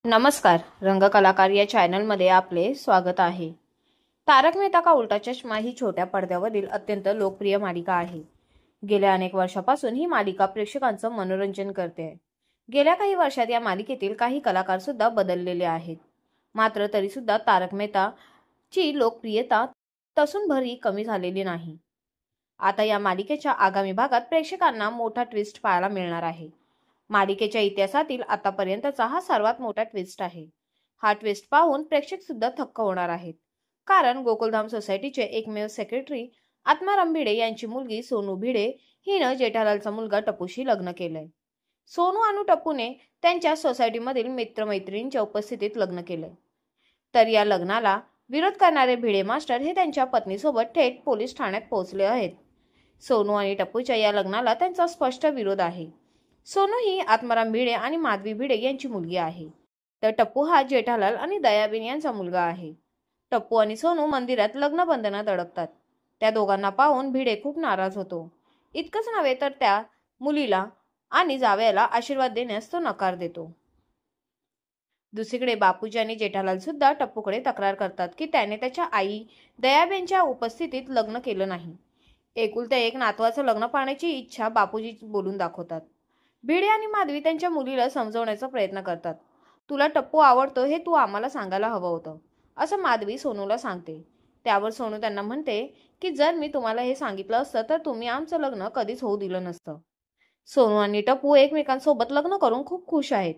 नमस्कार, रंगकलाकार या चॅनलमध्ये आपले स्वागत आहे। तारक मेहता का उल्टा चष्मा ही छोट्या पडद्यावरील अत्यंत लोकप्रिय मालिका आहे। गेल्या अनेक वर्षापासून ही मालिका प्रेक्षकांचं मनोरंजन करते आहे। गेल्या काही वर्षात या मालिकेतील काही कलाकार सुद्धा बदललेले आहेत, मात्र तरी सुद्धा तारक मेहता ची लोकप्रियता तसून भरही कमी झालेली नाही। आता या मालिकेच्या आगामी भागात प्रेक्षकांना मोठा ट्विस्ट पाहायला मिळणार आहे। मालिकेच्या इतिहासातील आतापर्यंतचा हा सर्वात मोठा ट्विस्ट आहे। हा ट्विस्ट पाहून प्रेक्षक सुद्धा थक्क होणार आहेत, कारण गोकुलधाम सोसायटीचे एकमेव सेक्रेटरी आत्माराम भिडे यांची मुलगी सोनू भिडे हिनं जेठालालचा मुलगा टप्पूशी लग्न केलंय। सोनू आणि टप्पूने त्यांच्या सोसायटीमधील मित्रमैत्रिणींच्या उपस्थितीत लग्न केलंय। तर या लग्नाला विरोध करणारे भिडे मास्टर हे त्यांच्या पत्नीसोबत थेट पोलीस ठाण्यात पोहोचले आहेत। सोनू आणि टप्पूच्या या लग्नाला त्यांचा स्पष्ट विरोध आहे। सोनू ही आत्माराम भिडे आणि माधवी भिडे यांची मुलगी आहे, तर टप्पू हा जेठालाल आणि दयाबेन यांचा मुलगा आहे। टप्पू आणि सोनू मंदिरात लग्न बंधनात अडकतात। त्या दोघांना पाहून भिडे खूप नाराज होतो। इतकंच नव्हे तर त्या मुलीला आणि जावयाला आशीर्वाद देण्यास तो नकार देतो। दुसरीकडे बापूजी आणि जेठालाल सुद्धा टप्पूकडे तक्रार करतात की त्याने त्याच्या आई दयाबेनच्या उपस्थितीत लग्न केलं नाही। एकुलत्या एक नातवाचं लग्न पाहण्याची इच्छा बापूजी बोलून दाखवतात। भिडे आणि माधवी त्यांच्या मुलीला समजवण्याचा प्रयत्न करतात। तुला टप्पू आवडतो हे तू आम्हाला सांगायला हवं होतं, असं माधवी सोनूला सांगते। त्यावर सोनू त्यांना म्हणते की जर मी तुम्हाला हे सांगितलं असतं तर तुम्ही आमचं लग्न कधीच होऊ दिलं नसतं। सोनू आणि टप्पू एकमेकांसोबत लग्न करून खूप खुश आहेत।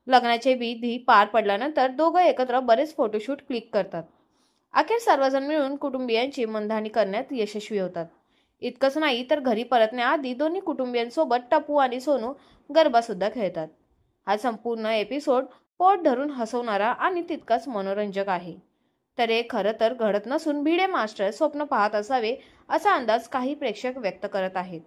लग्नाचे विधी पार पडल्यानंतर दोघं एकत्र बरेच फोटोशूट क्लिक करतात। अखेर सर्वजण मिळून कुटुंबियांची मनधरणी करण्यात यशस्वी होतात। इतकंच नाही तर घरी परतण्याआधी दोन्ही कुटुंबियांसोबत टप्पू आणि सोनू गरबा सुद्धा खेळतात। हा संपूर्ण एपिसोड पोट धरून हसवणारा आणि तितकाच मनोरंजक आहे। तर हे खरं तर घडत नसून भिडे मास्टर स्वप्न पाहत असावे असा अंदाज काही प्रेक्षक व्यक्त करत आहेत।